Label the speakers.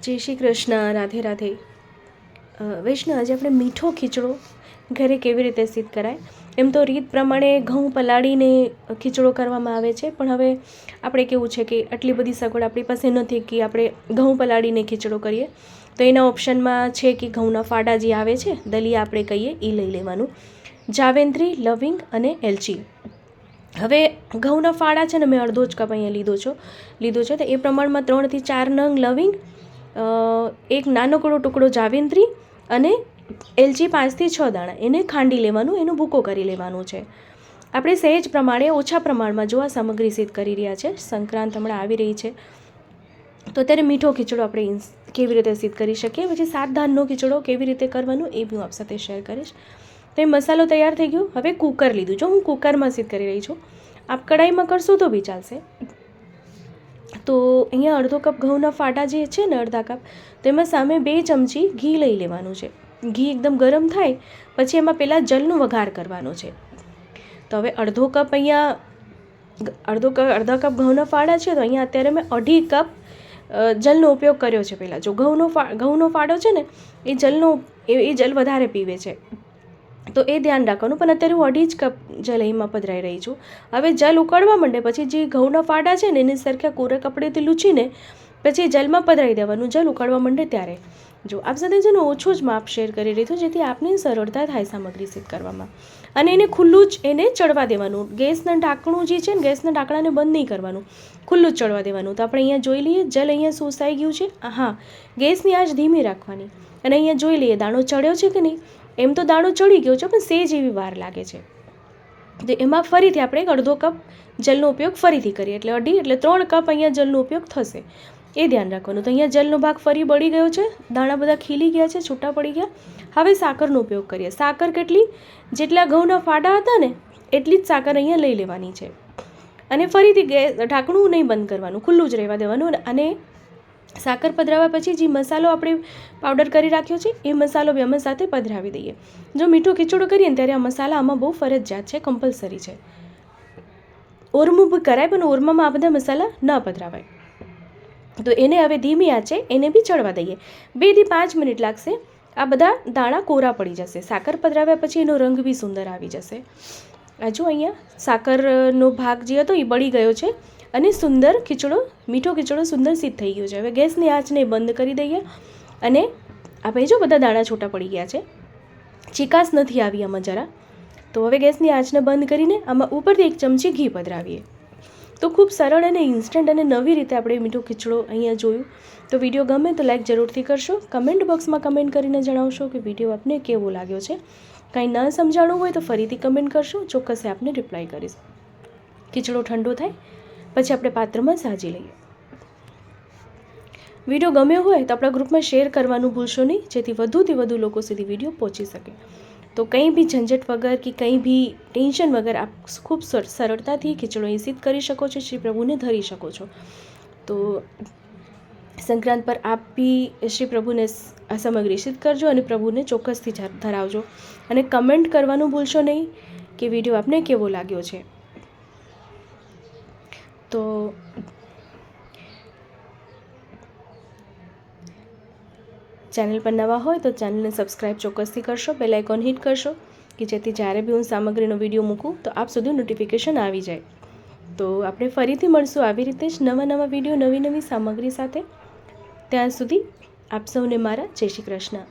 Speaker 1: જય શ્રી કૃષ્ણ, રાધે રાધે. વૈષ્ણવ, આજે આપણે મીઠો ખીચડો ઘરે કેવી રીતે સિદ્ધ કરાય. એમ તો રીત પ્રમાણે ઘઉં પલાળીને ખીચડો કરવામાં આવે છે, પણ હવે આપણે કેવું છે કે આટલી બધી સગવડ આપણી પાસે નથી કે આપણે ઘઉં પલાળીને ખીચડો કરીએ. તો એના ઓપ્શનમાં છે કે ઘઉંના ફાડા જે આવે છે, દલિયા આપણે કહીએ, એ લઈ લેવાનું. જાવેન્ત્રી, લવિંગ અને એલચી. હવે ઘઉંના ફાડા છે ને, મેં અડધો જ કપ અહીંયા લીધો છે. તો એ પ્રમાણમાં 3 થી 4 નંગ લવિંગ, એક નાનકડો ટુકડો જાવેન્ત્રી અને એલચી 5 થી 6 દાણા, એને ખાંડી લેવાનું, એનો ભૂકો કરી લેવાનું છે. આપણે સહેજ પ્રમાણે ઓછા પ્રમાણમાં જો આ સામગ્રી સિદ્ધ કરી રહ્યા છે. સંક્રાંત હમણાં આવી રહી છે, તો અત્યારે મીઠો ખીચડો આપણે કેવી રીતે સિદ્ધ કરી શકીએ. પછી 7 ધાનનો ખીચડો કેવી રીતે કરવાનું એ બી હું આપ સાથે શેર કરીશ. તો એ મસાલો તૈયાર થઈ ગયો. હવે કુકર લીધું. જો હું કુકરમાં સિદ્ધ કરી રહી છું, આપ કડાઈમાં કરશો તો બી ચાલશે. તો અહીંયા અડધો કપ ઘઉંના ફાટા જે છે ને, અડધા કપ, તો એમાં સામે 2 ચમચી ઘી લઈ લેવાનું છે. ઘી એકદમ ગરમ થાય પછી એમાં પહેલાં જલનો વઘાર કરવાનો છે. તો હવે અડધા કપ ઘઉંના ફાડા છે, તો અહીંયા અત્યારે મેં 2.5 કપ જલનો ઉપયોગ કર્યો છે. પહેલાં જો ઘઉંનો ફાડો છે ને, એ જલ વધારે પીવે છે, તો એ ધ્યાન રાખવાનું. પણ અત્યારે હું 2.5 કપ જલ અહીંમાં પધરાઈ રહી છું. હવે જલ ઉકળવા માંડે પછી જે ઘઉંના ફાડા છે ને, એને સરખા કોરા કપડેથી લૂછીને પછી જલમાં પધરાઈ દેવાનું. જલ ઉકળવા માંડે ત્યારે. જો આપ સાથે છે ને ઓછું જ માપ શેર કરી રહી છું, જેથી આપને સરળતા થાય સામગ્રી સિદ્ધ કરવામાં. અને એને ખુલ્લું જ એને ચડવા દેવાનું. ગેસના ઢાંકણું જે છે ને, ગેસના ઢાંકણાને બંધ નહીં કરવાનું, ખુલ્લું જ ચડવા દેવાનું. તો આપણે અહીંયા જોઈ લઈએ, જલ અહીંયા શોષાઈ ગયું છે. હા, ગેસની આંચ ધીમી રાખવાની. અને અહીંયા જોઈ લઈએ દાણો ચડ્યો છે કે નહીં. એમ તો દાણો ચડી ગયો છે, પણ સેજ એવી વાર લાગે છે. તો એમાં ફરીથી આપણે 1/2 કપ જલનો ઉપયોગ ફરીથી કરીએ, એટલે 2.5 એટલે 3 કપ અહીંયા જલનો ઉપયોગ થશે. એ ધ્યાન રાખવાનું. તો અહીંયા જલનો ભાગ ફરી બળી ગયો છે, દાણા બધા ખીલી ગયા છે, છૂટા પડી ગયા. હવે સાકરનો ઉપયોગ કરીએ. સાકર કેટલી? જેટલા ઘઉંના ફાડા હતા ને, એટલી જ સાકર અહીંયા લઈ લેવાની છે. અને ફરીથી ઢાંકણું નહીં બંધ કરવાનું, ખુલ્લું જ રહેવા દેવાનું. અને સાકર પધરાવ્યા પછી જે મસાલો આપણે પાવડર કરી રાખ્યો છે, એ મસાલો બી અમે સાથે પધરાવી દઈએ. જો મીઠો ખીચડો કરીએ ને, ત્યારે આ મસાલા આમાં બહુ ફરજિયાત છે, કમ્પલસરી છે. ઓરમું બી કરાય, પણ ઓરમામાં આ બધા મસાલા ન પધરાવાય. તો એને હવે ધીમી આંચે એને બી ચડવા દઈએ. 2 થી 5 મિનિટ લાગશે. આ બધા દાણા કોરા પડી જશે. સાકર પધરાવ્યા પછી એનો રંગ બી સુંદર આવી જશે. આ જો અહીંયા સાકરનો ભાગ જે હતો એ બળી ગયો છે, અને સુંદર ખીચડો, મીઠો ખીચડો સુંદર સિદ્ધ થઈ ગયો છે. હવે ગેસની આંચને બંધ કરી દઈએ. અને આપણે જો બધા દાણા છૂટા પડી ગયા છે, ચીકાશ નથી આવી આમાં જરા. તો હવે ગેસની આંચને બંધ કરીને આમાં ઉપરથી 1 ચમચી ઘી પધરાવીએ. તો ખૂબ સરળ અને ઇન્સ્ટન્ટ અને નવી રીતે આપણે મીઠો ખીચડો અહીંયા જોયું. તો વિડીયો ગમે તો લાઈક જરૂરથી કરશો. કમેન્ટ બોક્સમાં કમેન્ટ કરીને જણાવશો કે વિડીયો આપને કેવો લાગ્યો છે. કાંઈ ન સમજાણું હોય તો ફરીથી કમેન્ટ કરશો, ચોક્કસ આપને રિપ્લાય કરીશ. ખીચડો ઠંડો થાય પછી આપણે પાત્રમાં સાજી લઈએ. વિડીયો ગમ્યો હોય તો આપણા ગ્રુપમાં શેર કરવાનું ભૂલશો નહીં, જેથી વધુથી વધુ લોકો સુધી વિડીયો પહોંચી શકે. તો કંઈ બી ઝંઝટ વગર કે કંઈ બી ટેન્શન વગર આપ ખૂબ સરળતાથી ખીચડો એ સિદ્ધ કરી શકો છો, શ્રી પ્રભુને ધરી શકો છો. તો સંક્રાંત પર આપ બી શ્રી પ્રભુને આ સામગ્રી સિદ્ધ કરજો અને પ્રભુને ચોક્કસથી ધરાવજો. અને કમેન્ટ કરવાનું ભૂલશો નહીં કે વિડીયો આપને કેવો લાગ્યો છે. તો ચેનલ પર નવા હોય તો ચેનલને સબસ્ક્રાઈબ ચોક્કસથી કરશો, બેલ આઇકોન હિટ કરશો, કે જેથી જ્યારે બી હું સામગ્રીનો વિડીયો મૂકું તો આપ સુધી નોટિફિકેશન આવી જાય. તો આપણે ફરીથી મળશું આવી રીતે જ નવા વિડીયો, નવી સામગ્રી સાથે. ત્યાં સુધી આપ સૌને મારા જય શ્રી કૃષ્ણ.